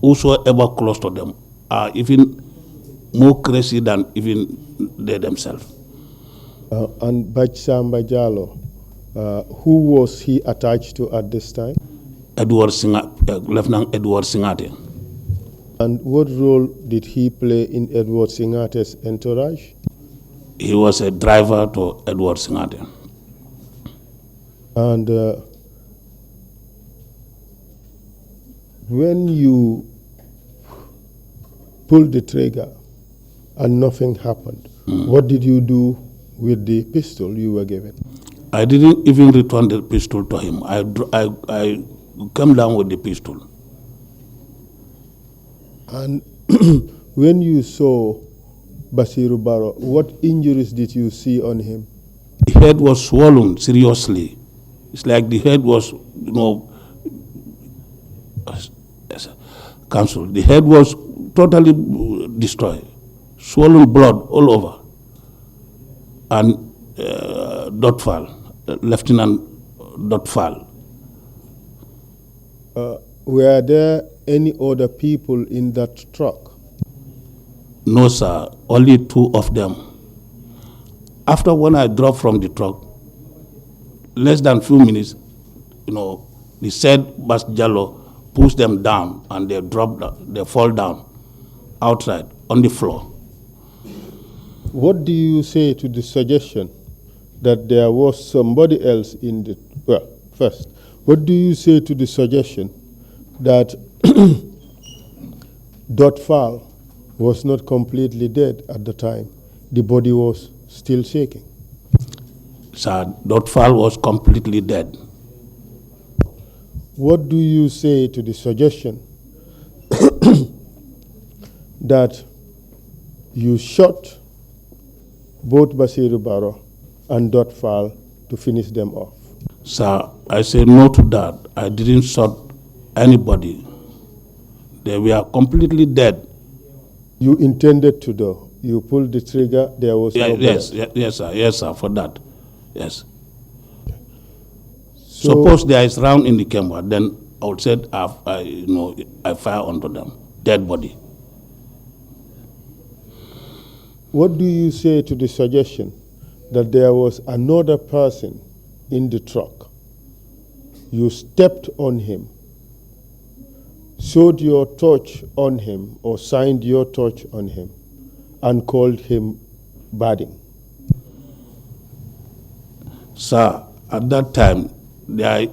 whosoever close to them are even more crazy than even they themselves. And Bajsamba Jallo, who was he attached to at this time? Lieutenant Edward Singate. And what role did he play in Edward Singate's entourage? He was a driver to Edward Singate. And when you pulled the trigger and nothing happened, what did you do with the pistol you were given? I didn't even return the pistol to him. I came down with the pistol. And when you saw Basiru Barrow, what injuries did you see on him? The head was swollen seriously. It's like the head was, cancelled. The head was totally destroyed. Swollen blood all over. And Lieutenant Dotfal. Were there any other people in that truck? No, sir. Only two of them. After when I dropped from the truck, less than few minutes, the said Bas Jallo pushed them down and they fall down outside on the floor. What do you say to the suggestion that there was somebody else in the, first, what do you say to the suggestion that Dotfal was not completely dead at the time? The body was still shaking. Sir, Dotfal was completely dead. What do you say to the suggestion that you shot both Basiru Barrow and Dotfal to finish them off? Sir, I say no to that. I didn't shoot anybody. They were completely dead. You intended to do. You pulled the trigger, there was no yes, bullet. yes, sir, for that. Yes. So, suppose there is round in the camera, then I would say I fire onto them, dead body. what do you say to the suggestion that there was another person in the truck? You stepped on him, showed your torch on him, or signed your torch on him, and called him Badding. Sir, at that time, there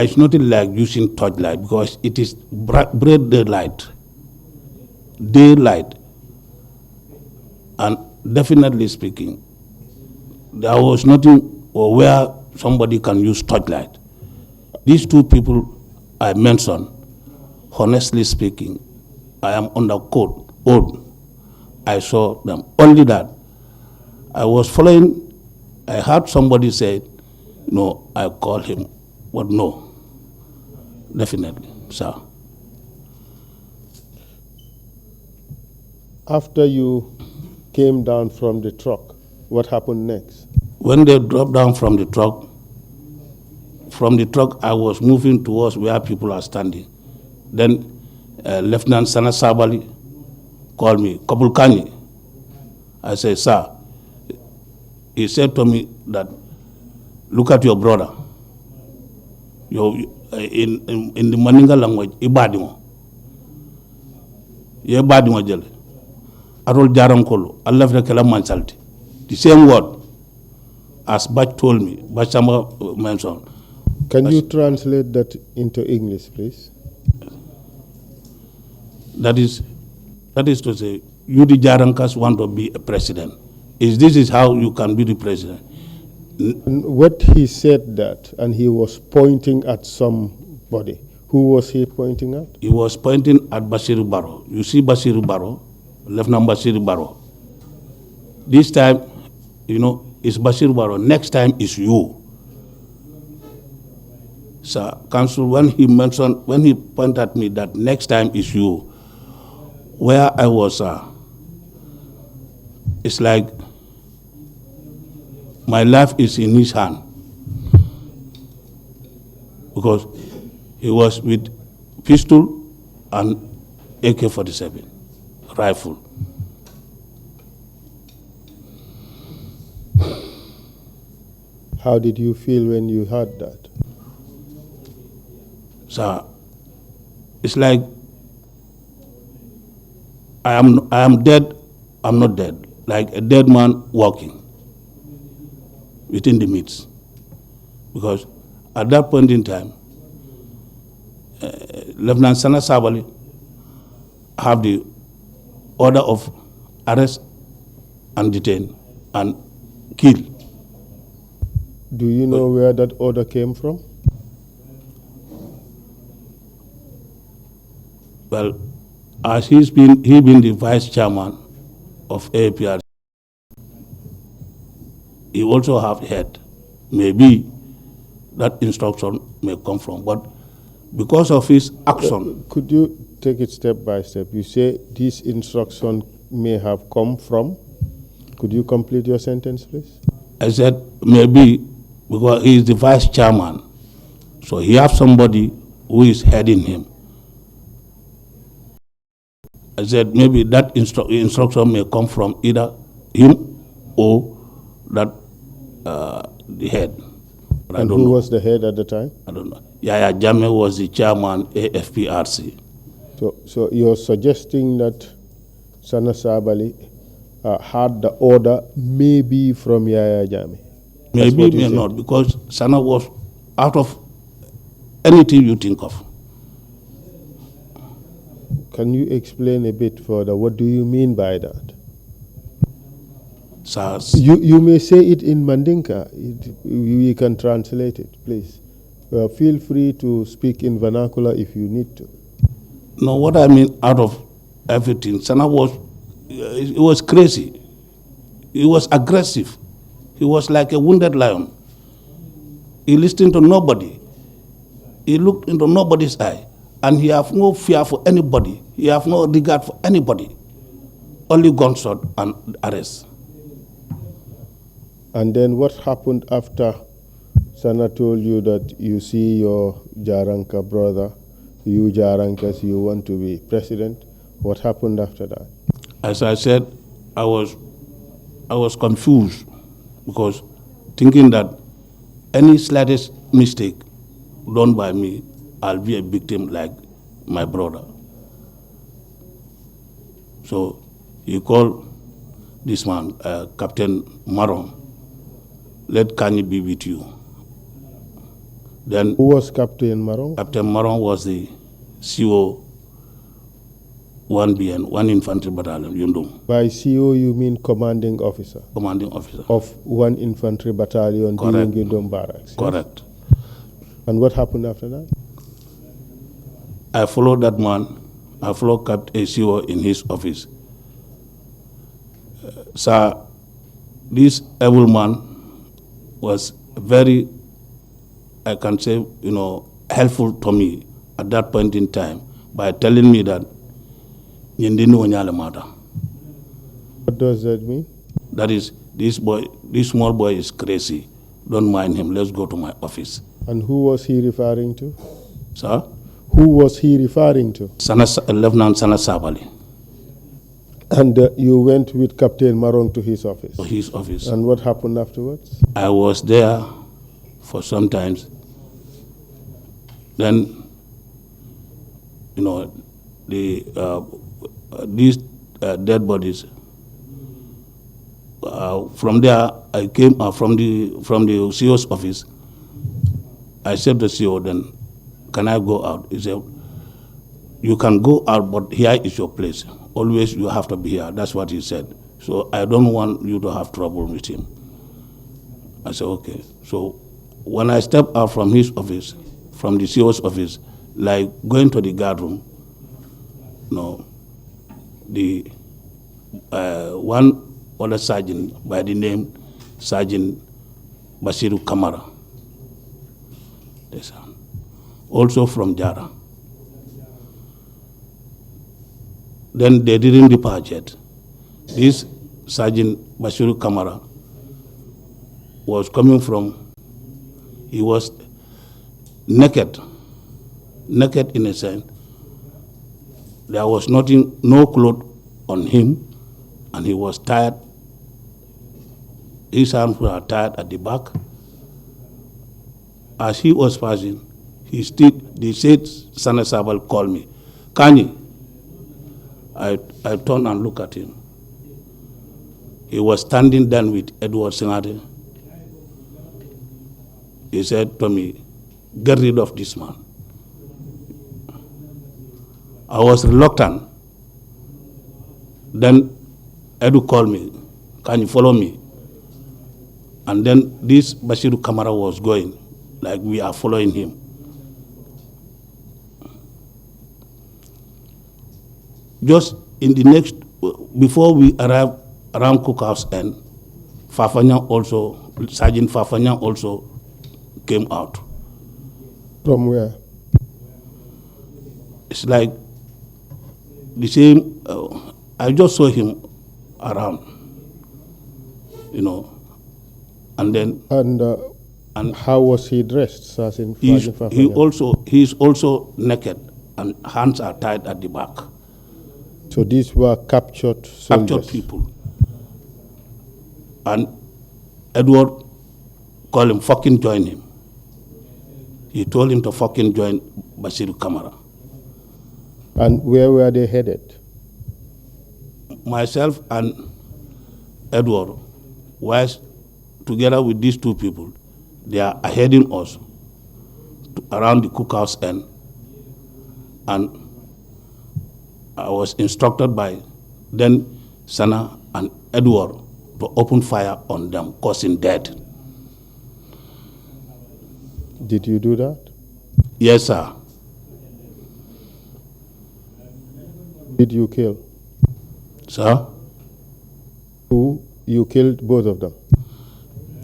is nothing like using torchlight because it is bright daylight. And definitely speaking, there was nothing where somebody can use torchlight. These two people I mentioned, honestly speaking, I am under oath. I saw them. Only that. I was following, I heard somebody say, no, I called him. But no, definitely, sir. After you came down from the truck, what happened next? When they dropped down from the truck, I was moving towards where people are standing. Then Lieutenant Sana Sabali called me, Kabulkani. I said, sir. He said to me that, look at your brother. In the Maninga language, Ibadimo. Ye Badimo jele. Arol jaram kolo. Allah vrekela mansalti. The same word as Bach told me, Bachama mentioned. Can you translate that into English, please? That is to say, you the Jarankas want to be a president. This is how you can be the president. What he said that, and he was pointing at somebody. Who was he pointing at? He was pointing at Basiru Barrow. You see Basiru Barrow, Lieutenant Basiru Barrow. This time, it's Basiru Barrow. Next time is you. Sir, Council, when he pointed at me that next time is you, where I was, it's like my life is in his hand. Because he was with pistol and AK-47 rifle. How did you feel when you heard that? So it's like I am dead, I'm not dead, like a dead man walking within the midst. Because at that point in time, Lieutenant Sana Sabali have the order of arrest and detain and kill. Do you know where that order came from? Well, as he been the vice chairman of APRC, he also have head. Maybe that instruction may come from, but because of his action. Could you take it step by step? You say this instruction may have come from. Could you complete your sentence, please? I said maybe because he is the vice chairman, so he has somebody who is heading him. I said maybe that instruction may come from either him or that the head. But And who was the head at the time? I don't know. Yaya Jammeh was the chairman AFPRC. So you're suggesting that Sana Sabali had the order maybe from Yaya Jammeh? Maybe, may not, because Sana was out of anything you think of. Can you explain a bit further? What do you mean by that? You may say it in Mandinka. We can translate it, please. Feel free to speak in vernacular if you need to. No, what I mean out of everything, Sana was crazy. He was aggressive. He was like a wounded lion. He listened to nobody. He looked into nobody's eye. And he have no fear for anybody. He have no regard for anybody. Only gunshot and arrest. And then what happened after Sana told you that you see your Jaranka brother, you Jarankas, you want to be president? What happened after that? As I said, I was confused because thinking that any slightest mistake done by me, I'll be a victim like my brother. So he called this man, Captain Maron. Let Kanye be with you. Then who was Captain Maron? Captain Maron was the CO 1BN, 1 Infantry Battalion, Yundum. By CO you mean commanding officer? Commanding officer. Of 1 Infantry Battalion during Yundum Barracks? Yes? Correct. And what happened after that? I followed that man. I followed Captain CO in his office. Sir, this able man was very, I can say, helpful to me at that point in time by telling me that what does that mean? That is, this small boy is crazy. Don't mind him. Let's go to my office. And who was he referring to? Sir? Who was he referring to? Lieutenant Sana Sabali. And you went with Captain Marong to his office? To his office. And what happened afterwards? I was there for some time. Then, these dead bodies. From there, I came from the CO's office. I said to the CO, then, can I go out? He said, you can go out, but here is your place. Always you have to be here. That's what he said. So I don't want you to have trouble with him. I said, okay. So when I stepped out from his office, from the CO's office, like going to the guard room, the one other sergeant by the name Sergeant Basiru Kamara, also from Jara. Then they didn't depart yet. This Sergeant Basiru Kamara was coming from, he was naked in a sense, there was nothing, no cloth on him, and he was tied. His arms were tied at the back. As he was passing, they said, Sana Sabal called me. Kanye, I turned and looked at him. He was standing then with Edward Singate. He said to me, get rid of this man. I was reluctant. Then Edu called me, can you follow me? And then this Bashiru Kamara was going, like we are following him. Just in the next, before we arrived around Cookhouse End, Sergeant Fafanya also came out. From where? It's like the same, I just saw him around, and then. And how was he dressed, Sergeant Fafanya? He's also naked, and hands are tied at the back. So these were captured soldiers? Captured people. And Edward called him, fucking join him. He told him to fucking join Basiru Kamara. And where were they headed? Myself and Edward was together with these two people. They are heading us around the Cookhouse End. And I was instructed by then Sana and Edward to open fire on them, causing death. Did you do that? Yes, sir. Did you kill? Sir? Who? You killed both of them?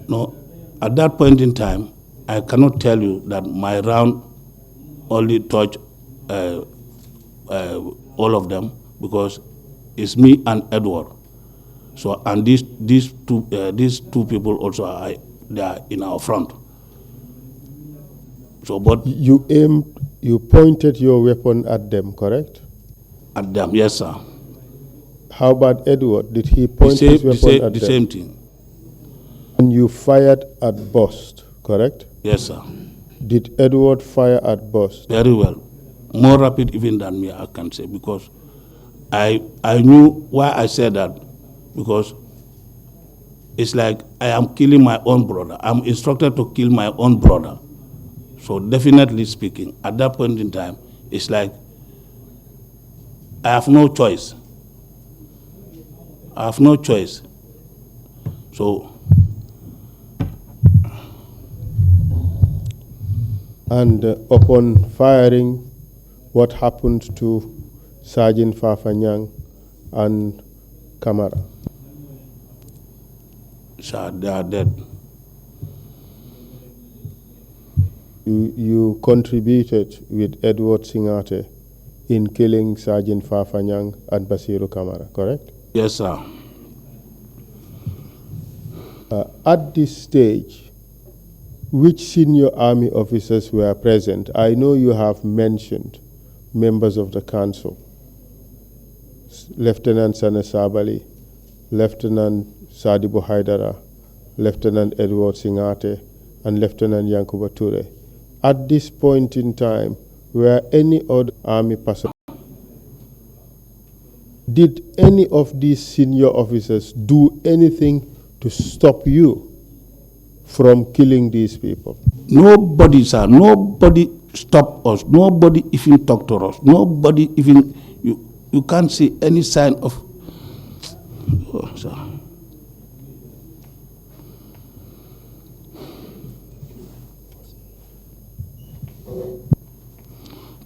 No. At that point in time, I cannot tell you that my round only touched all of them, because it's me and Edward. So, and these two people also they are in our front. So, but you pointed your weapon at them, correct? At them, yes, sir. How about Edward? Did he point his weapon at them? The same thing. And you fired at Bust, correct? Yes, sir. Did Edward fire at Bust? Very well. More rapid even than me, I can say, because I knew why I said that, because it's like I am killing my own brother. I'm instructed to kill my own brother. So definitely speaking, at that point in time, it's like I have no choice. I have no choice. So. And upon firing, what happened to Sergeant Fafanyang and Kamara? Sir, they are dead. You contributed with Edward Singate in killing Sergeant Fafanyang and Basiru Kamara, correct? Yes, sir. At this stage, which senior army officers were present? I know you have mentioned members of the council, Lieutenant Sana Sabali, Lieutenant Sadibu Haidara, Lieutenant Edward Singate, and Lieutenant Yankuba Ture. At this point in time, were any other army personnel? Did any of these senior officers do anything to stop you from killing these people? Nobody, sir. Nobody stopped us. Nobody even talked to us. Nobody even, you can't see any sign of, sir.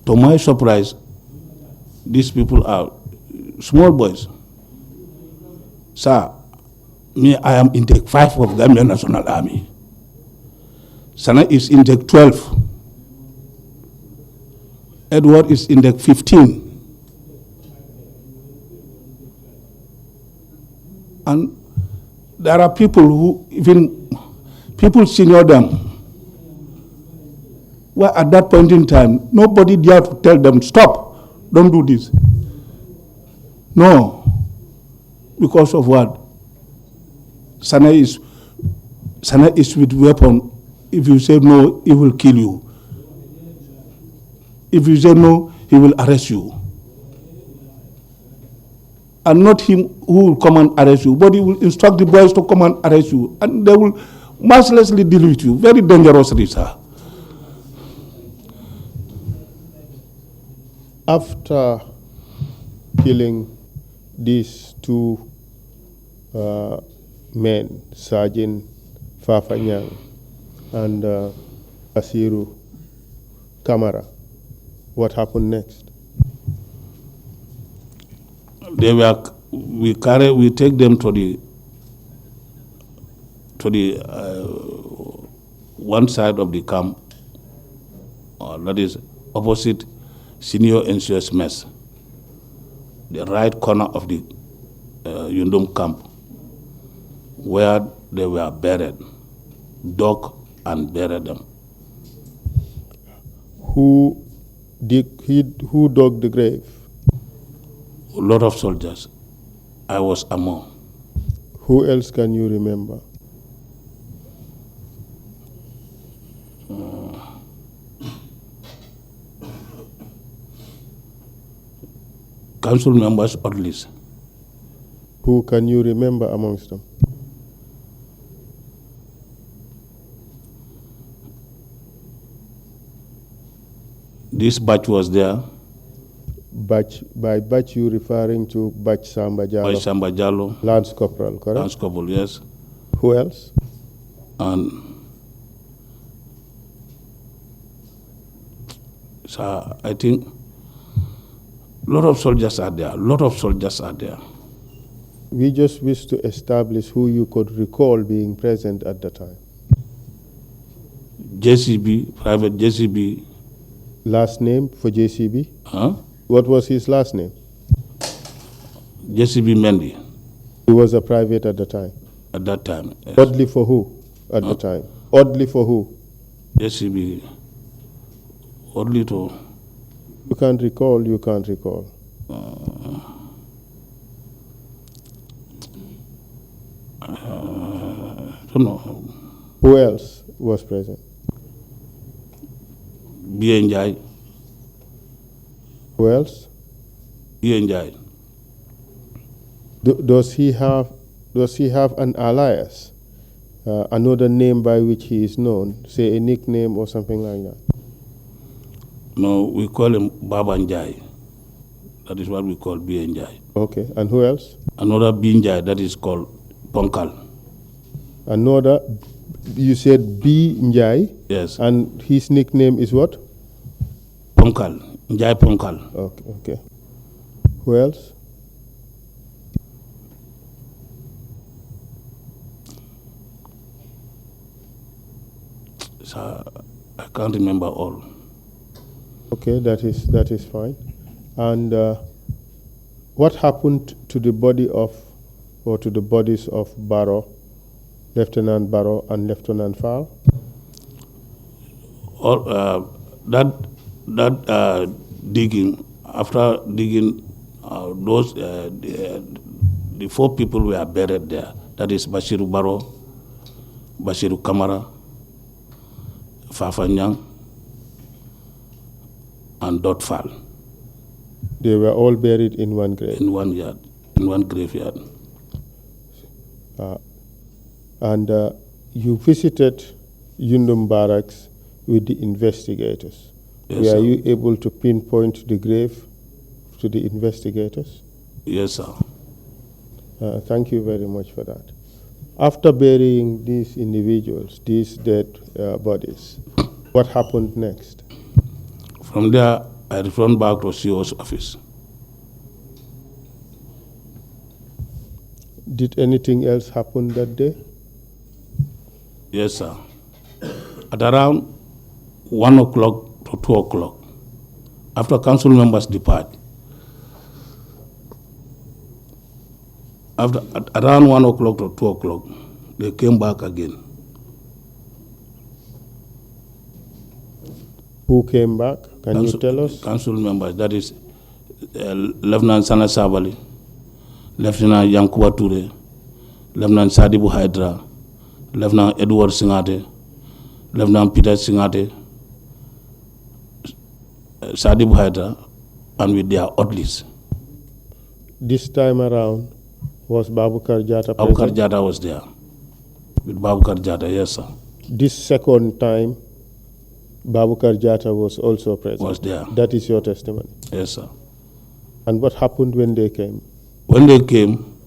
To my surprise, these people are small boys. Sir, me, I am intake 5 of Gambia National Army. Sana is intake 12. Edward is intake 15. And there are people who people senior them. Well, at that point in time, nobody dared to tell them, stop, don't do this. No. Because of what? Sana is with weapon. If you say no, he will kill you. If you say no, he will arrest you. And not him who will come and arrest you, but he will instruct the boys to come and arrest you. And they will mercilessly deal with you. Very dangerously, sir. After killing these two men, Sergeant Fafanyang and Asiru Kamara, what happened next? We take them to the one side of the camp, that is opposite Senior NCS mess, the right corner of the Yundum camp, where they were buried, dug and buried them. Who dug the grave? A lot of soldiers. I was among. Who else can you remember? Council members at least. Who can you remember amongst them? This batch was there. By batch you referring to Batch Samba Jallo? Batch Samba Jallo. Lance Corporal, correct? Lance Corporal, yes. Who else? And so I think a lot of soldiers are there. We just wish to establish who you could recall being present at the time. JCB, Private JCB. Last name for JCB? Huh? What was his last name? JCB Mendy. He was a private at the time? At that time, yes. Oddly for who at the time? Oddly for who? JCB. Oddly to... You can't recall, you can't recall. I don't know. Who else was present? BNJ. Who else? BNJ. Does he have an alias, another name by which he is known, say a nickname or something like that? No, we call him Babanjai. That is what we call BNJ. Okay, and who else? Another BNJ that is called Ponkal. Another, you said B. Njai? Yes. And his nickname is what? Ponkal. Njai Ponkal. Okay. Who else? So I can't remember all. Okay, that is fine. And what happened to the body of, or to the bodies of Barrow, Lieutenant Barrow and Lieutenant Fall? All that digging, after digging, those the four people were buried there. That is Bashiru Barrow, Bashiru Kamara, Fafanyang, and Dot Fall. They were all buried in one grave? In one graveyard. And you visited Yundum Barracks with the investigators. Yes, Were sir. you able to pinpoint the grave to the investigators? Yes, sir. Thank you very much for that. After burying these individuals, these dead bodies, what happened next? From there, I returned back to CO's office. Did anything else happen that day? Yes, sir. At around 1 o'clock to 2 o'clock, after council members depart, at around 1 o'clock to 2 o'clock, they came back again. Who came back? Can you tell us? Council members, that is Lieutenant Sana Sabali, Lieutenant Yankuba Ture, Lieutenant Sadibu Hydra, Lieutenant Edward Singate, Lieutenant Peter Singate, Sadibu Hydra, and with their orderlies. This time around, was Babukar Jata present? Babukar Jata was there. With Babukar Jata, yes, sir. This second time, Babukar Jata was also present? Was there. That is your testimony? Yes, sir. And what happened when they came? When they came,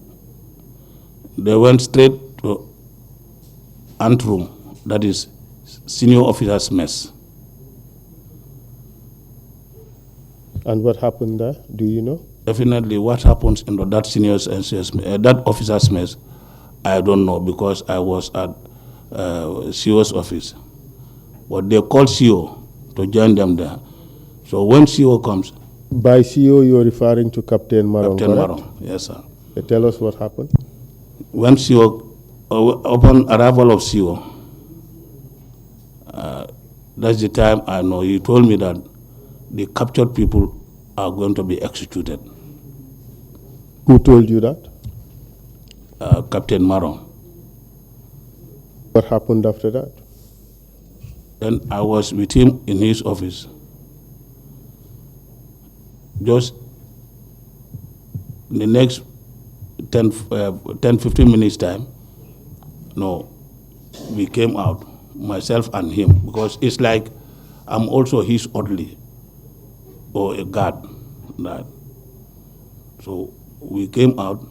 they went straight to anteroom, that is senior officers' mess. And what happened there? Do you know? Definitely, what happens in that seniors and that officers' mess, I don't know because I was at CO's office. But they called CO to join them there. So when CO comes. By CO, you're referring to Captain Maron. Captain Maron, yes, sir. Tell us what happened. When CO, upon arrival of CO, that's the time I know he told me that the captured people are going to be executed. Who told you that? Captain Maron. What happened after that? Then I was with him in his office. Just in the next 10-15 minutes time, no, we came out, myself and him, because it's like I'm also his orderly or a guard. Right? So we came out,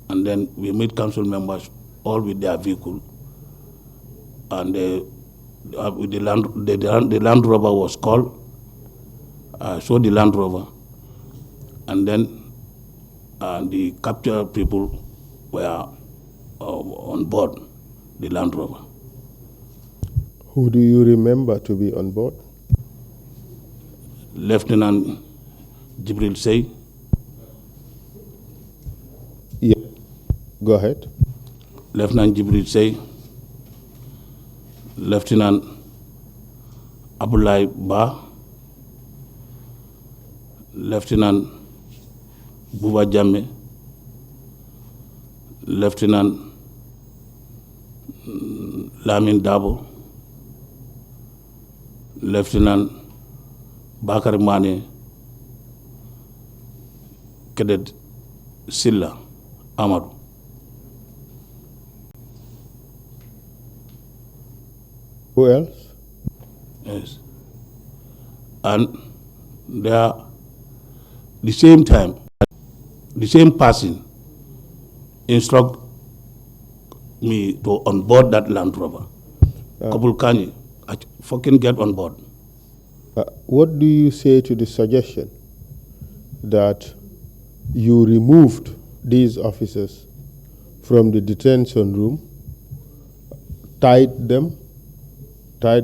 and then we meet council members, all with their vehicle, and the Land Rover was called. I saw the Land Rover, and then the captured people were on board the Land Rover. Who do you remember to be on board? Lieutenant Jibril Sey. Yeah, go ahead. Lieutenant Jibril Sey, Lieutenant Abulai Ba, Lieutenant Buba Jamme, Lieutenant Lamin Dabo, Lieutenant Bakari Mane, Cadet Silla Amadou. Who else? Yes. And there, the same time, the same person instruct me to on board that Land Rover. Kabul Kani, I fucking get on board. What do you say to the suggestion that you removed these officers from the detention room, tied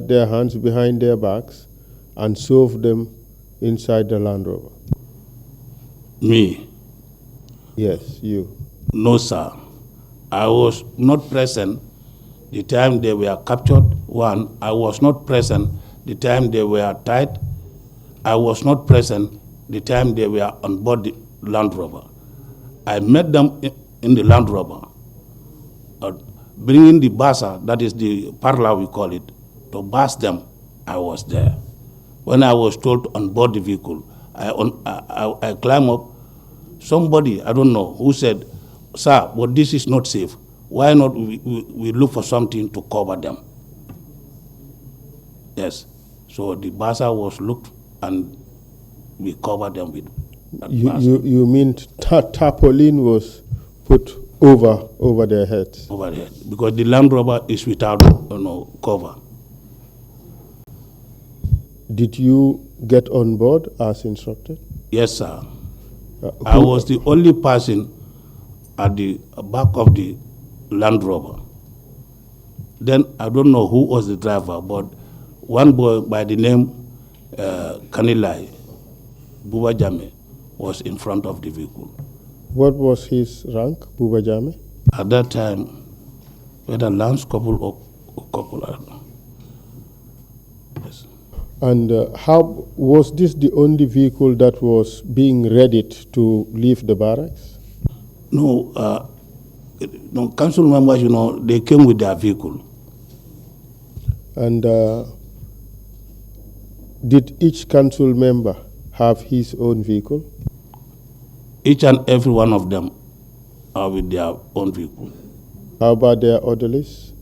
their hands behind their backs, and shoved them inside the Land Rover? Me? Yes, you. No, sir. I was not present the time they were captured. One, I was not present the time they were tied. I was not present the time they were on board the Land Rover. I met them in the Land Rover, bringing the basa, that is the parla we call it, to bus them. I was there. When I was told to onboard the vehicle, I climbed up. Somebody, I don't know, who said, "Sir, but this is not safe. Why not we look for something to cover them?" Yes. So the basa was looked, and we covered them with that basa. You mean tarpaulin was put over their heads? Over their head, because the Land Rover is without cover. Did you get on board as instructed? Yes, sir. I was the only person at the back of the Land Rover. Then I don't know who was the driver, but one boy by the name Kanilai, Buba Jame, was in front of the vehicle. What was his rank, Buba Jame? At that time, whether Lance Couple or Couple, I don't know. Yes. And how was this the only vehicle that was being readied to leave the barracks? No, no, council members, they came with their vehicle. And did each council member have his own vehicle? Each and every one of them are with their own vehicle. How about their orderlies?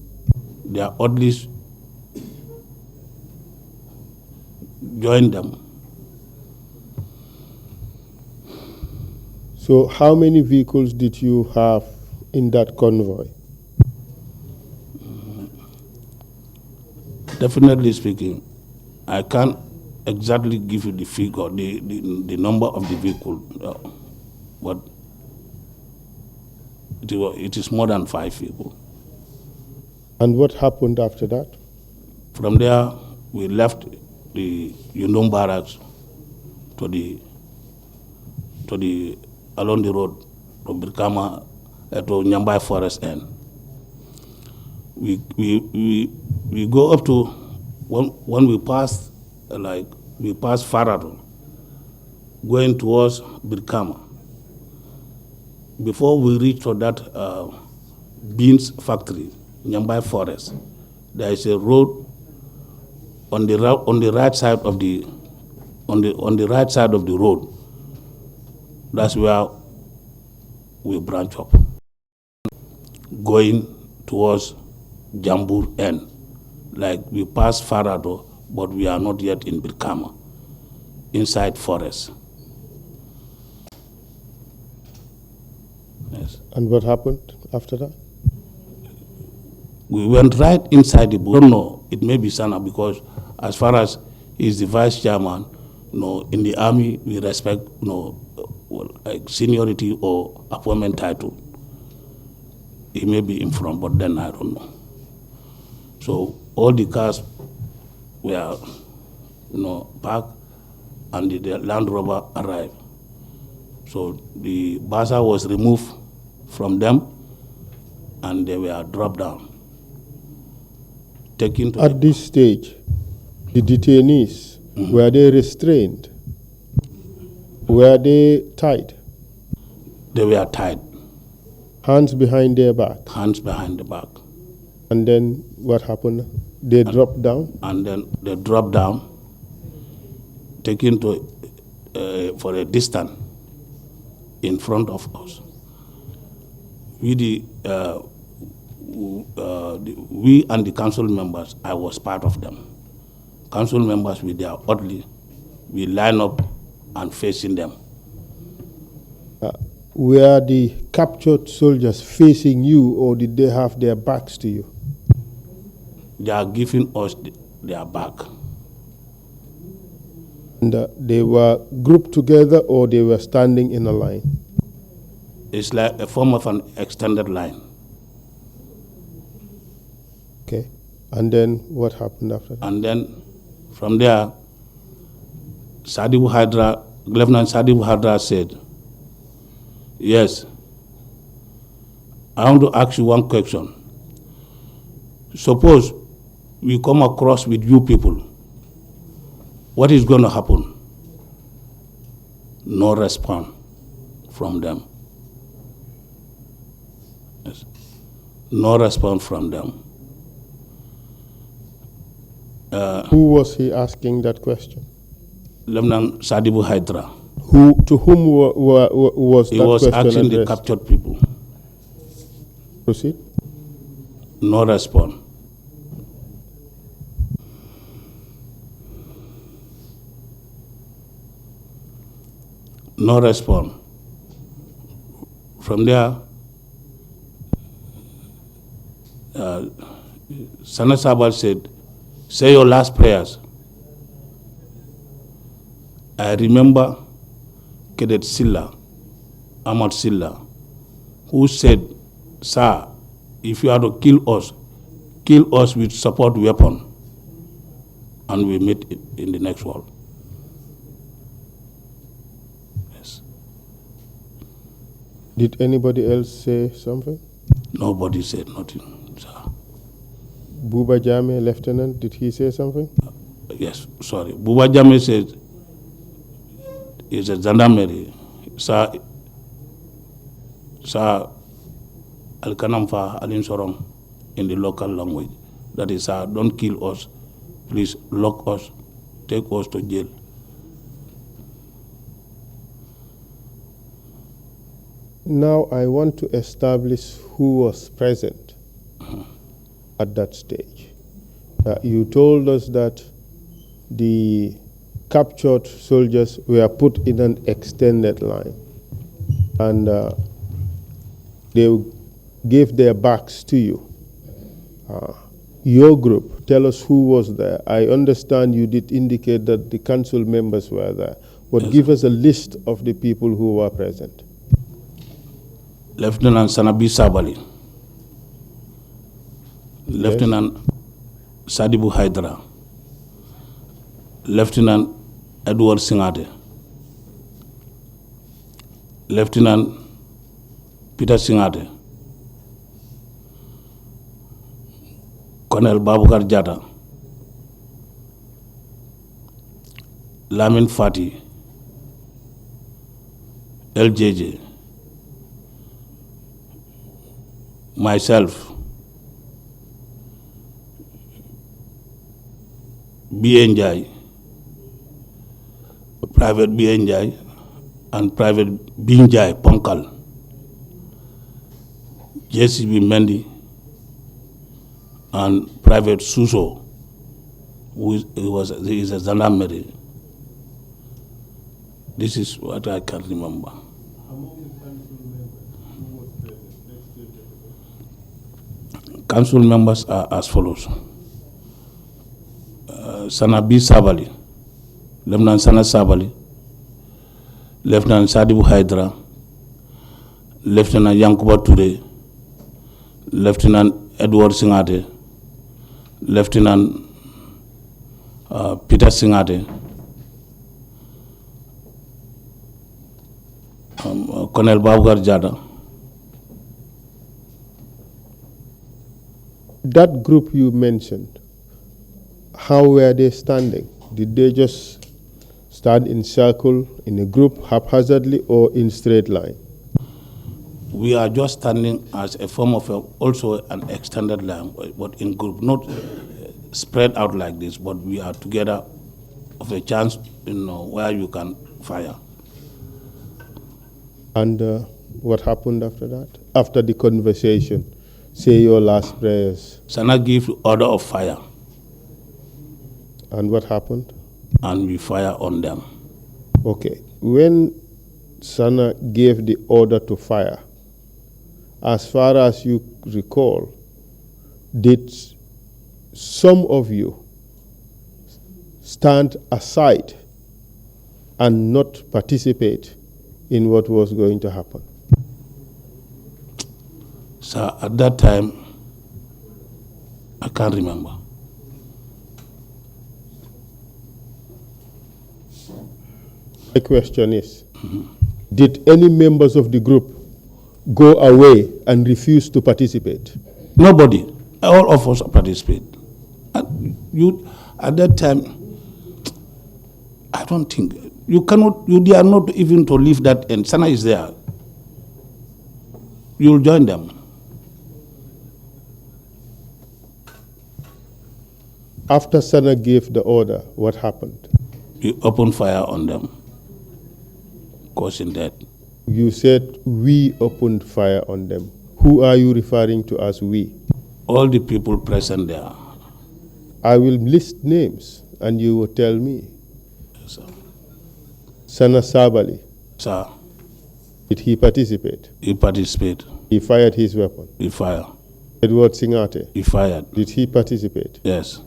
Their orderlies joined them. So how many vehicles did you have in that convoy? Definitely speaking, I can't exactly give you the figure, the number of the vehicle, but it is more than 5 vehicles. And what happened after that? From there, we left the Yundong barracks to the along the road to Birkama to Nyambai Forest End. We go up to when we pass Farado, going towards Birkama. Before we reach to that beans factory, Nyambai Forest, there is a road on the right side of the right side of the road. That's where we branch up, going towards Jambur End. Like we pass Farado, but we are not yet in Birkama, inside forest. Yes. And what happened after that? We went right inside the bush. I don't know, it may be Sana, because as far as he's the vice chairman, in the army we respect, like seniority or appointment title. He may be in front, but then I don't know. So all the cars were, parked, and the Land Rover arrived. So the Basa was removed from them, and they were dropped down. Taken to At this stage, the detainees, were they restrained? Were they tied? They were tied. Hands behind their back? Hands behind the back. And then what happened? They dropped down? And then they dropped down, taken to for a distance in front of us. We and the council members, I was part of them. Council members with their orderly, we line up and facing them. Were the captured soldiers facing you, or did they have their backs to you? They are giving us their back. And they were grouped together, or they were standing in a line? It's like a form of an extended line. Okay. And then what happened after that? And then from there, Lieutenant Sadibu Hadra said, yes, I want to ask you one question. Suppose we come across with you people, what is going to happen? No response from them. Yes. No response from them. Who was he asking that question? Lieutenant Sadibu Hydra. To whom was that question He was asking the addressed? captured people. Proceed. No response. No response. From there, Sana Sabal said, say your last prayers. I remember Cadet Silla, Ahmad Silla, who said, sir, if you are to kill us with support weapon, and we meet in the next world. Yes. Did anybody else say something? Nobody said nothing, sir. Buba Jame, Lieutenant, did he say something? Yes, sorry. Buba Jame said, it's a gendarmerie. Sir, Sa Alkanamfa Alin Sorong in the local language. That is, don't kill us, please lock us, take us to jail. Now I want to establish who was present at that stage. You told us that the captured soldiers were put in an extended line, and they gave their backs to you. Your group, tell us who was there. I understand you did indicate that the council members were there, but yes, give us a list of the people who were present. Lieutenant Sanabi Sabali, yes, Lieutenant Sadibu Haidara, Lieutenant Edward Singate, Lieutenant Peter Singate, Colonel Babukar Jata, Lamin Fati, LJJ, myself, BNJ, Private BNJ, and Private Binjai Ponkal, JCB Mendy, and Private Suso, who is a Zanamere. This is what I can remember. Council members are as follows. Sanabi Sabali, Lieutenant Sana Sabali, Lieutenant Sadibu Haidara, Lieutenant Yankuba Ture, Lieutenant Edward Singate, Lieutenant Peter Singate, Colonel Babukar Jada. That group you mentioned, how were they standing? Did they just stand in circle, in a group, haphazardly, or in straight line? We are just standing as a form of also an extended line, but in group, not spread out like this, but we are together of a chance, where you can fire. And what happened after that? After the conversation, say your last prayers. Sana gave order of fire. And what happened? And we fire on them. Okay. When Sana gave the order to fire, as far as you recall, did some of you stand aside and not participate in what was going to happen? So at that time, I can't remember. My question is, did any members of the group go away and refuse to participate? Nobody. All of us participate. At that time, I don't think, you dare not even to leave that end. Sana is there. You'll join them. After Sana gave the order, what happened? We opened fire on them, causing death. You said we opened fire on them. Who are you referring to as we? All the people present there. I will list names and you will tell me. Yes, sir. Sana Sabali. Sir. Did he participate? He participated. He fired his weapon? He fired. Edward Singate? He fired. Did he participate? Yes.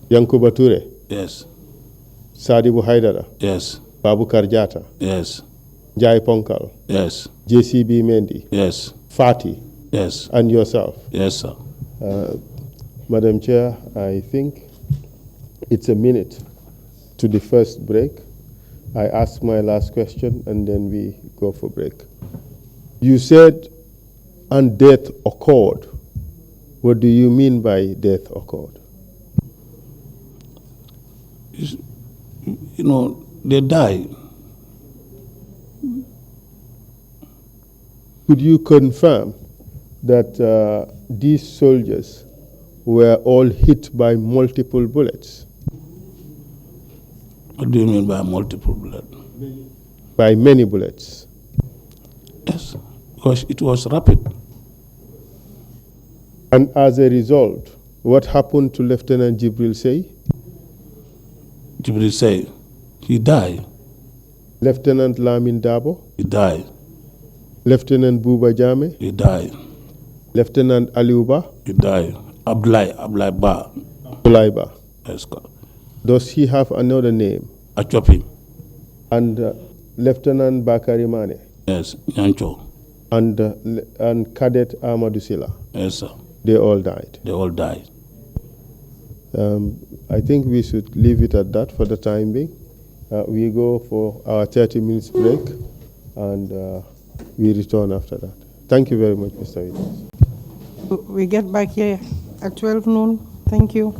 Yankuba Ture? Yes. Sadibu Haidara? Yes. Babukar Jata? Yes. Jai Ponkal? Yes. JCB Mendy? Yes. Fati? Yes. And yourself? Yes, sir. Madam Chair, I think it's a minute to the first break. I ask my last question and then we go for break. You said, and death occurred. What do you mean by death occurred? They die. could you confirm that these soldiers were all hit by multiple bullets? What do you mean by multiple blood? By many bullets. Yes, because it was rapid. And as a result, what happened to Lieutenant Jibril Say? Jibril say, he died. Lieutenant Lamin Dabo? He died. Lieutenant Buba Jame? He died. Lieutenant Aliuba? He died. Ablai Ba. Ulaiba. Yes, God. Does he have another name? Achopi. And Lieutenant Bakari Mane? Yes, Nyancho. And Cadet Amadou Sila? Yes, sir. They all died. They all died. I think we should leave it at that for the time being. We go for our 30 minutes break and we return after that. Thank you very much, Mr. Witness. We get back here at 12 noon. Thank you.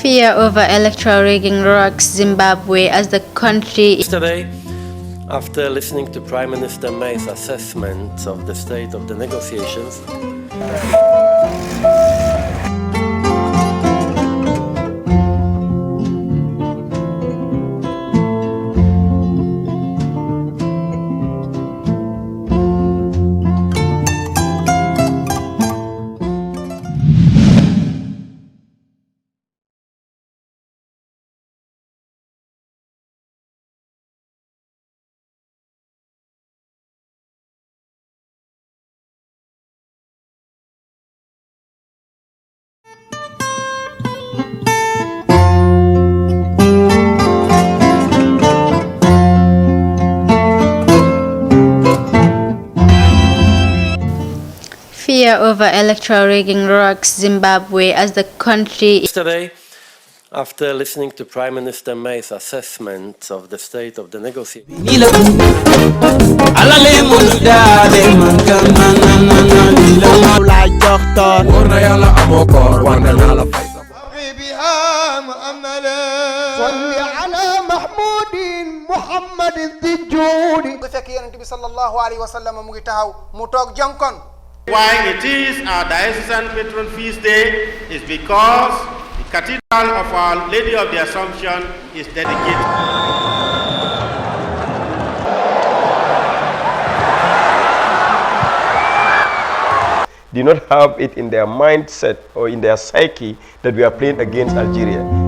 Fear over electoral rigging rocks Zimbabwe as the country. Yesterday, after listening to Prime Minister May's assessment of the state of the negotiations, Fear over electoral rigging rocks Zimbabwe as the country. Yesterday, after listening to Prime Minister May's assessment of the state of the negotiations, Why it is our diocesan patron feast day is because the Cathedral of Our Lady of the Assumption is dedicated. Do not have it in their mindset or in their psyche that we are playing against Algeria.